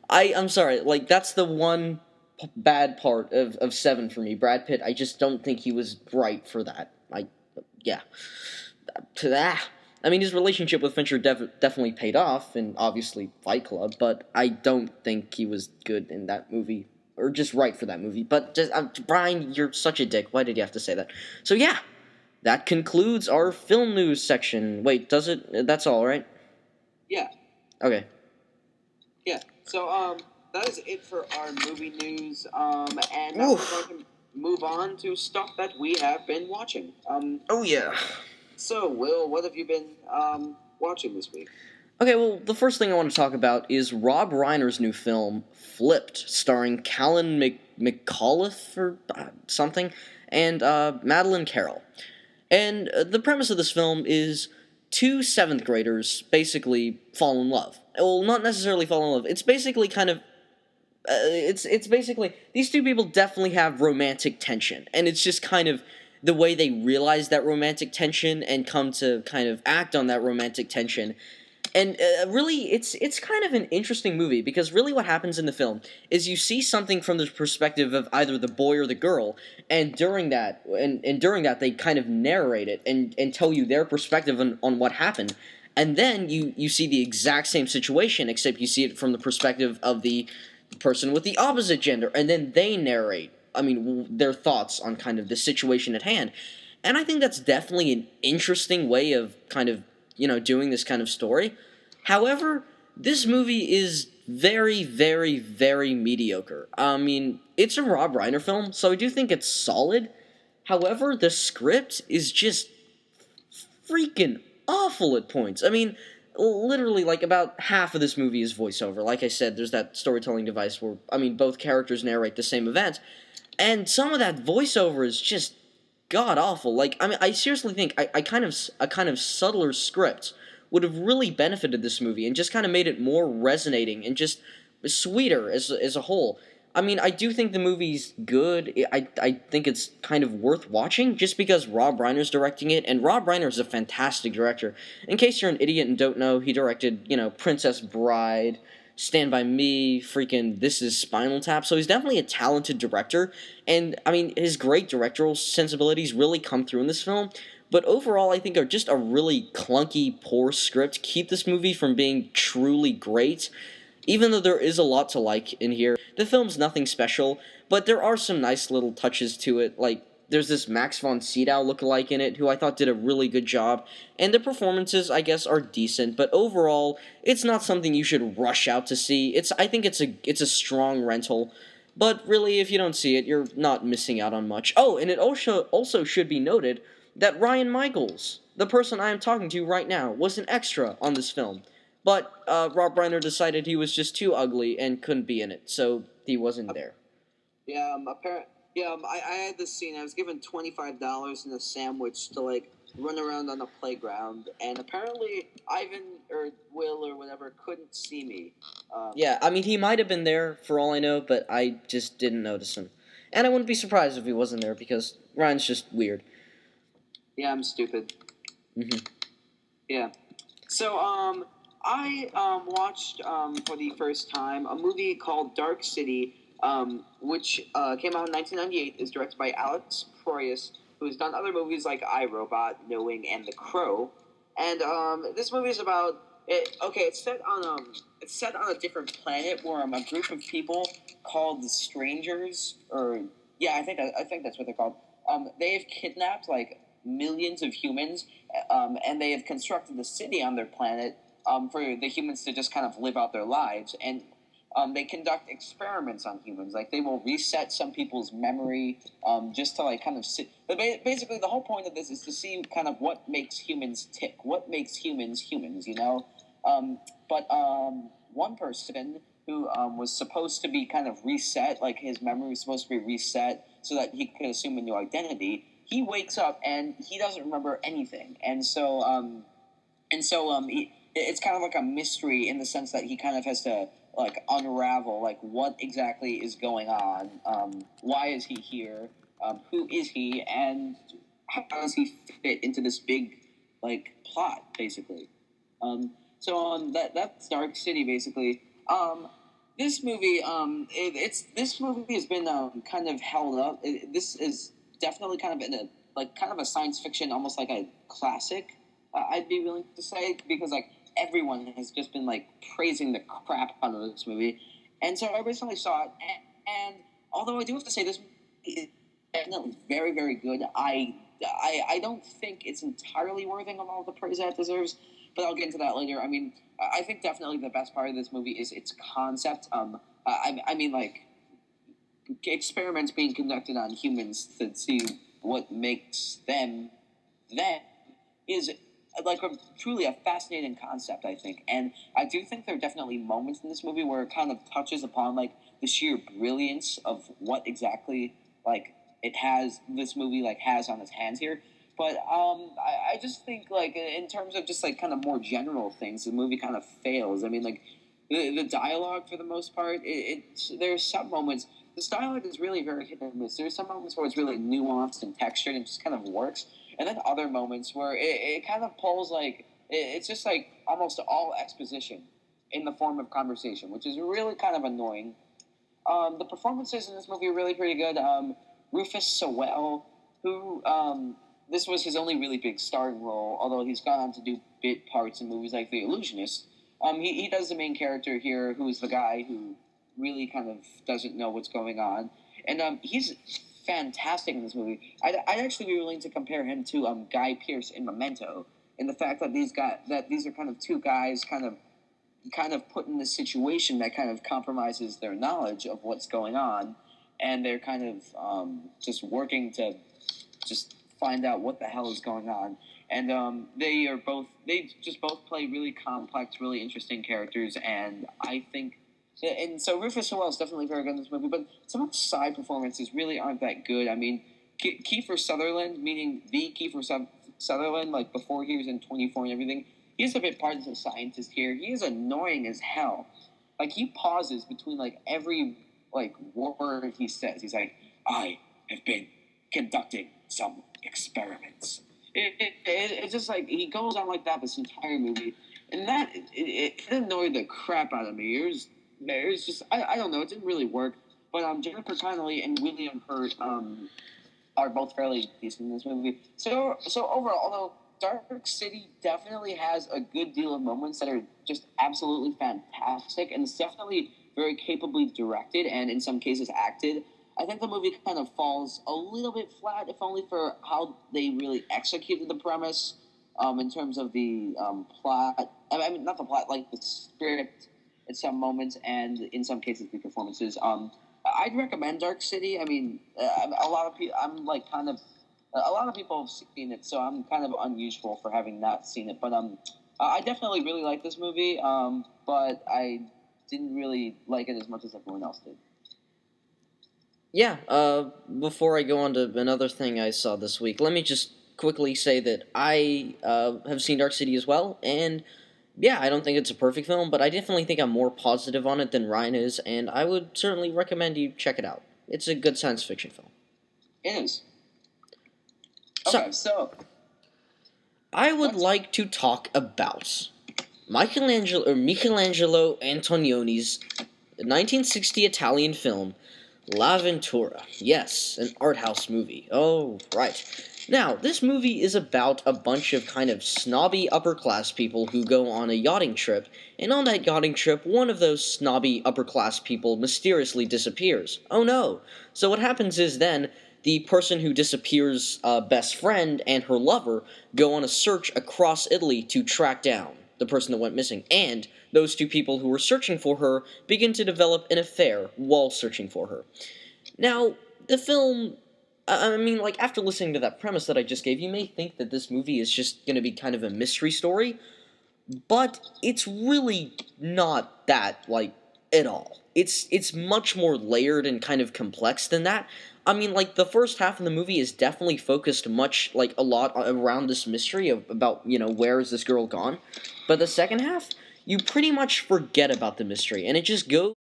I'm sorry, like, that's the one bad part of Seven for me. Brad Pitt, I just don't think he was right for that. Yeah. To that. I mean, his relationship with Fincher definitely paid off, and obviously Fight Club, but I don't think he was good in that movie, or just right for that movie. But, Brian, you're such a dick. Why did you have to say that? So, yeah, that concludes our film news section. Wait, does it? That's all, right? Yeah. Okay. Yeah. So, that is it for our movie news. And now we're going to move on to stuff that we have been watching. Oh, yeah. So, Will, what have you been watching this week? Okay, well, the first thing I want to talk about is Rob Reiner's new film, Flipped, starring Callan McAuliffe or something, and Madeline Carroll. And the premise of this film is two seventh graders basically fall in love. Well, not necessarily fall in love. It's basically kind of it's basically these two people definitely have romantic tension, and it's just kind of the way they realize that romantic tension and come to kind of act on that romantic tension. And really, it's kind of an interesting movie because really what happens in the film is you see something from the perspective of either the boy or the girl, and during that they kind of narrate it and tell you their perspective on what happened. And then you see the exact same situation, except you see it from the perspective of the person with the opposite gender, and then they narrate, their thoughts on kind of the situation at hand. And I think that's definitely an interesting way of kind of, doing this kind of story. However, this movie is very, very, very mediocre. I mean, it's a Rob Reiner film, so I do think it's solid. However, the script is just freaking awful at points. I mean, literally, like, about half of this movie is voiceover. Like I said, there's that storytelling device where, both characters narrate the same event, and some of that voiceover is just god awful. Like, I seriously think a kind of subtler script would have really benefited this movie and just kind of made it more resonating and just sweeter as a whole. I mean, I do think the movie's good. I think it's kind of worth watching just because Rob Reiner's directing it, and Rob Reiner is a fantastic director. In case you're an idiot and don't know, he directed, Princess Bride, Stand By Me, freaking This Is Spinal Tap, so he's definitely a talented director, and, his great directorial sensibilities really come through in this film, but overall I think are just a really clunky, poor script keep this movie from being truly great. Even though there is a lot to like in here, the film's nothing special, but there are some nice little touches to it, like there's this Max von Sydow lookalike in it, who I thought did a really good job, and the performances, I guess, are decent, but overall, it's not something you should rush out to see. I think it's a strong rental, but really, if you don't see it, you're not missing out on much. Oh, and it also should be noted that Ryan Michaels, the person I am talking to right now, was an extra on this film. But Rob Reiner decided he was just too ugly and couldn't be in it, so he wasn't there. Yeah, I had this scene. I was given $25 and a sandwich to like run around on the playground, and apparently Ivan or Will or whatever couldn't see me. Yeah, he might have been there for all I know, but I just didn't notice him. And I wouldn't be surprised if he wasn't there because Ryan's just weird. Yeah, I'm stupid. Yeah. So, I watched for the first time a movie called Dark City, which came out in 1998. Is directed by Alex Proyas, who's done other movies like I, Robot, Knowing, and The Crow. And this movie is about it. Okay, it's set on a different planet where a group of people called the Strangers, or yeah, I think that's what they're called. They have kidnapped like millions of humans, and they have constructed a city on their planet for the humans to just kind of live out their lives. And they conduct experiments on humans. Like, they will reset some people's memory just to, like, kind of sit. But basically, the whole point of this is to see kind of what makes humans tick, what makes humans humans, you know? But one person who was supposed to be kind of reset, like, his memory was supposed to be reset so that he could assume a new identity, he wakes up and he doesn't remember anything. And so it's kind of like a mystery in the sense that he kind of has to like unravel like what exactly is going on, why is he here, who is he, and how does he fit into this big like plot basically. That's Dark City basically. This movie, this movie has been kind of held up. This is definitely kind of in a kind of a science fiction, almost like a classic. I'd be willing to say because like everyone has just been like praising the crap out of this movie, and so I recently saw it, and although I do have to say this movie is definitely very very good, I don't think it's entirely worthy of all the praise that it deserves. But I'll get into that later. I mean, I think definitely the best part of this movie is its concept. I mean, like experiments being conducted on humans to see what makes them is like truly a fascinating concept. I think, and I do think there are definitely moments in this movie where it kind of touches upon like the sheer brilliance of what exactly like it has this movie like has on its hands here. But I just think like in terms of just like kind of more general things, the movie kind of fails. I mean, like the dialogue for the most part, it's there's some moments. This dialogue is really very hit and miss. There's some moments where it's really nuanced and textured and just kind of works, and then other moments where it kind of pulls like it's just like almost all exposition in the form of conversation, which is really kind of annoying. The performances in this movie are really pretty good. Rufus Sewell, who this was his only really big starring role, although he's gone on to do bit parts in movies like The Illusionist. He does the main character here, who is the guy who really kind of doesn't know what's going on, and he's fantastic in this movie. I'd actually be willing to compare him to Guy Pearce in Memento, in the fact that these are kind of two guys kind of put in a situation that kind of compromises their knowledge of what's going on, and they're kind of just working to just find out what the hell is going on. And they just both play really complex, really interesting characters, and I think. And so Rufus Sewell is definitely very good in this movie, but some of the side performances really aren't that good. I mean, Kiefer Sutherland, meaning the Sutherland, like before he was in 24 and everything, he's a bit part as a scientist here. He is annoying as hell. Like he pauses between like every like word he says. He's like, "I have been conducting some experiments." It's just like he goes on like that this entire movie, and that it annoyed the crap out of me. It was just I don't know. It didn't really work. But Jennifer Connelly and William Hurt are both fairly decent in this movie. So overall, although Dark City definitely has a good deal of moments that are just absolutely fantastic, and it's definitely very capably directed and in some cases acted. I think the movie kind of falls a little bit flat, if only for how they really executed the premise in terms of the plot. I mean, not the plot, like the script at some moments, and in some cases the performances. I'd recommend Dark City. I mean, a lot of people. I'm like kind of. A lot of people have seen it, so I'm kind of unusual for having not seen it. But I definitely really like this movie. But I didn't really like it as much as everyone else did. Yeah, before I go on to another thing I saw this week, let me just quickly say that I have seen Dark City as well, and yeah, I don't think it's a perfect film, but I definitely think I'm more positive on it than Ryan is, and I would certainly recommend you check it out. It's a good science fiction film. It is. Okay, so I would like to talk about Michelangelo Antonioni's 1960 Italian film La Ventura. Yes, an art house movie. Oh, right. Now, this movie is about a bunch of kind of snobby upper-class people who go on a yachting trip, and on that yachting trip, one of those snobby upper-class people mysteriously disappears. Oh no! So what happens is then, the person who disappears' best friend and her lover go on a search across Italy to track down the person that went missing, and those two people who were searching for her begin to develop an affair while searching for her. Now, the film, I mean, like, after listening to that premise that I just gave, you may think that this movie is just going to be kind of a mystery story, but it's really not that, like, at all. It's much more layered and kind of complex than that. I mean, like, the first half of the movie is definitely focused a lot around this mystery about, where is this girl gone? But the second half, you pretty much forget about the mystery, and it just goes